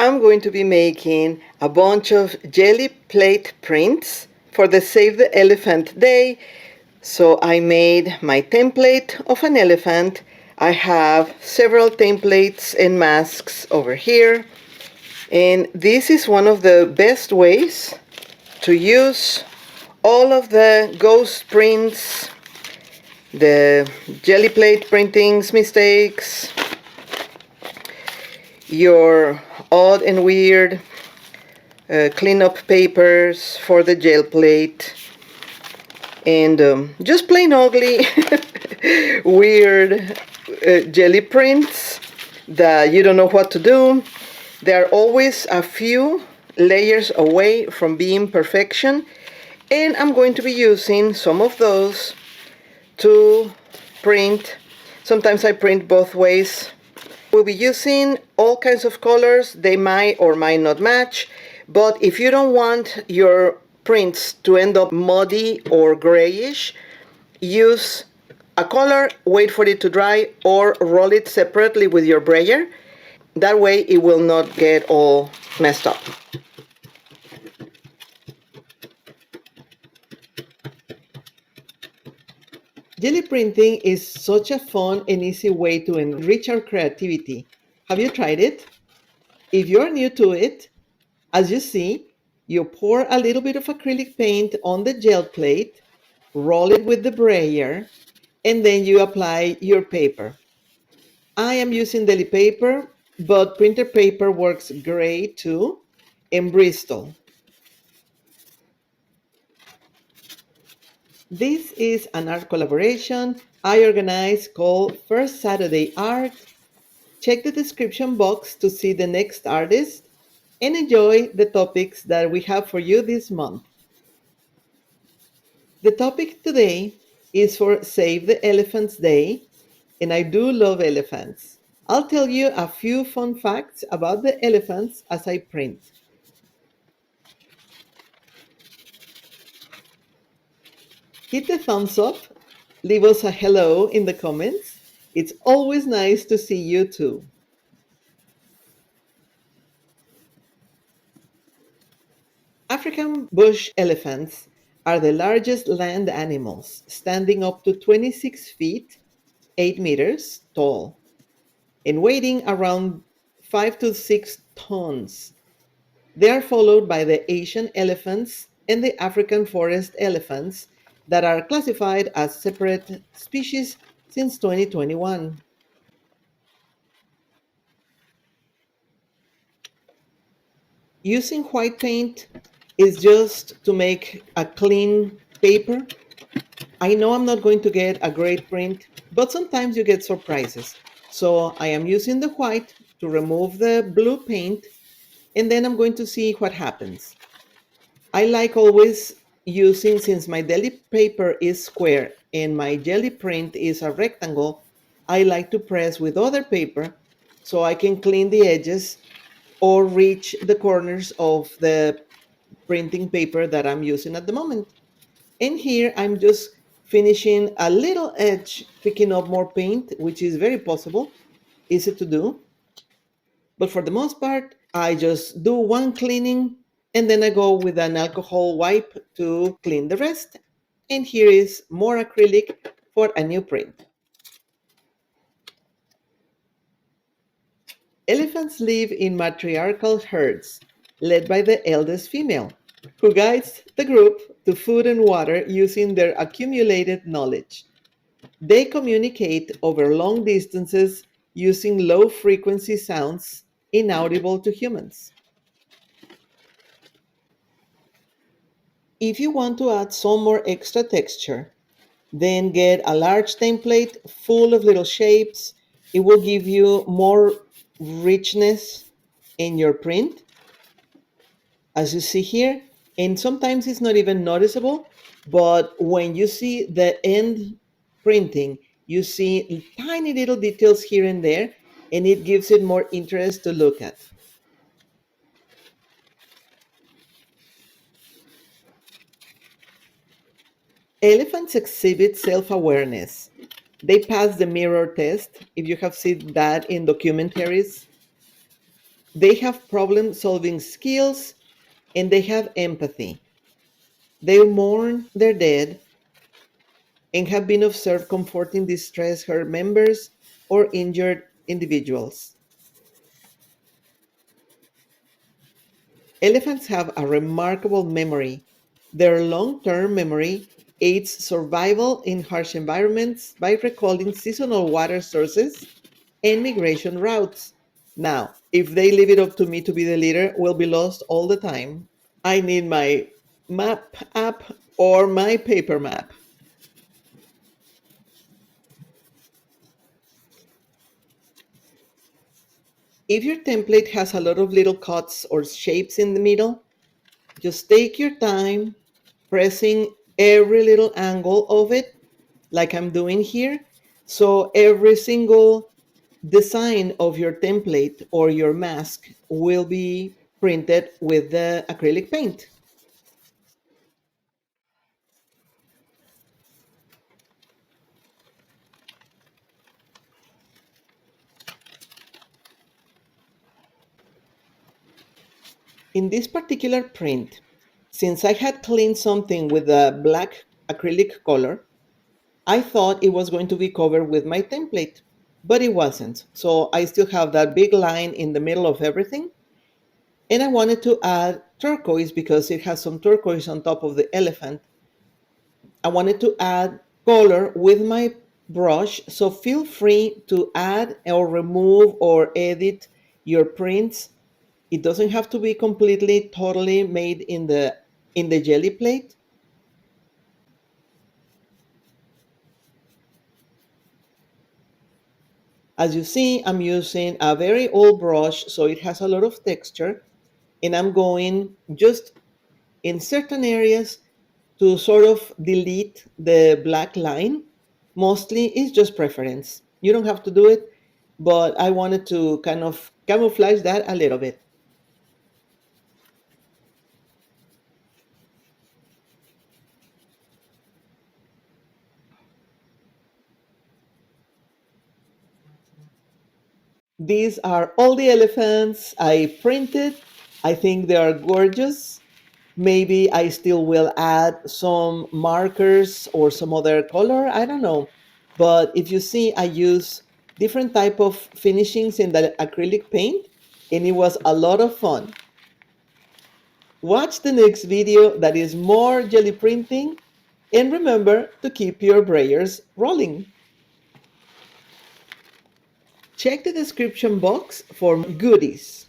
I'm going to be making a bunch of jelly plate prints for the Save the Elephant Day. So I made my template of an elephant. I have several templates and masks over here. And this is one of the best ways to use all of the ghost prints, the jelly plate printings mistakes, your odd and weird cleanup papers for the gel plate, and just plain ugly weird jelly prints that you don't know what to do. They're always a few layers away from being perfection, and I'm going to be using some of those to print. Sometimes I print both ways. We'll be using all kinds of colors. They might or might not match, but if you don't want your prints to end up muddy or grayish, use a color, wait for it to dry, or roll it separately with your brayer. That way it will not get all messed up. Jelly printing is such a fun and easy way to enrich our creativity. Have you tried it? If you're new to it, as you see, you pour a little bit of acrylic paint on the gel plate, roll it with the brayer, and then you apply your paper. I am using deli paper, but printer paper works great too, and Bristol. This is an art collaboration I organized called First Saturday Art. Check the description box to see the next artist and enjoy the topics that we have for you this month. The topic today is for Save the Elephants Day, and I do love elephants. I'll tell you a few fun facts about the elephants as I print. Hit the thumbs up, leave us a hello in the comments. It's always nice to see you too. African bush elephants are the largest land animals, standing up to 26 feet, 8 meters tall, and weighing around 5 to 6 tons. They are followed by the Asian elephants and the African forest elephants that are classified as separate species since 2021. Using white paint is just to make a clean paper. I know I'm not going to get a great print, but sometimes you get surprises. So I am using the white to remove the blue paint, and then I'm going to see what happens. I like always using, since my deli paper is square and my jelly print is a rectangle, I like to press with other paper so I can clean the edges or reach the corners of the printing paper that I'm using at the moment. And here I'm just finishing a little edge, picking up more paint, which is very possible, easy to do. But for the most part, I just do one cleaning and then I go with an alcohol wipe to clean the rest. And here is more acrylic for a new print. Elephants live in matriarchal herds, led by the eldest female, who guides the group to food and water using their accumulated knowledge. They communicate over long distances using low frequency sounds inaudible to humans. If you want to add some more extra texture, then get a large template full of little shapes. It will give you more richness in your print, as you see here. And sometimes it's not even noticeable, but when you see the end printing, you see tiny little details here and there, and it gives it more interest to look at. Elephants exhibit self-awareness. They pass the mirror test, if you have seen that in documentaries. They have problem solving skills and they have empathy. They mourn their dead and have been observed comforting distressed herd members or injured individuals. Elephants have a remarkable memory. Their long term memory aids survival in harsh environments by recalling seasonal water sources and migration routes. Now, if they leave it up to me to be the leader, we'll be lost all the time. I need my map app or my paper map. If your template has a lot of little cuts or shapes in the middle, just take your time pressing every little angle of it, like I'm doing here. So every single design of your template or your mask will be printed with the acrylic paint. In this particular print, since I had cleaned something with a black acrylic color, I thought it was going to be covered with my template, but it wasn't. So I still have that big line in the middle of everything. And I wanted to add turquoise because it has some turquoise on top of the elephant. I wanted to add color with my brush. So feel free to add or remove or edit your prints. It doesn't have to be completely, totally made in the jelly plate. As you see, I'm using a very old brush, so it has a lot of texture, and I'm going just in certain areas to sort of delete the black line. Mostly it's just preference. You don't have to do it, but I wanted to kind of camouflage that a little bit. These are all the elephants I printed. I think they are gorgeous. Maybe I still will add some markers or some other color. I don't know. But if you see, I use different type of finishings in the acrylic paint, and it was a lot of fun. Watch the next video that is more jelly printing, and remember to keep your brayers rolling. Check the description box for goodies.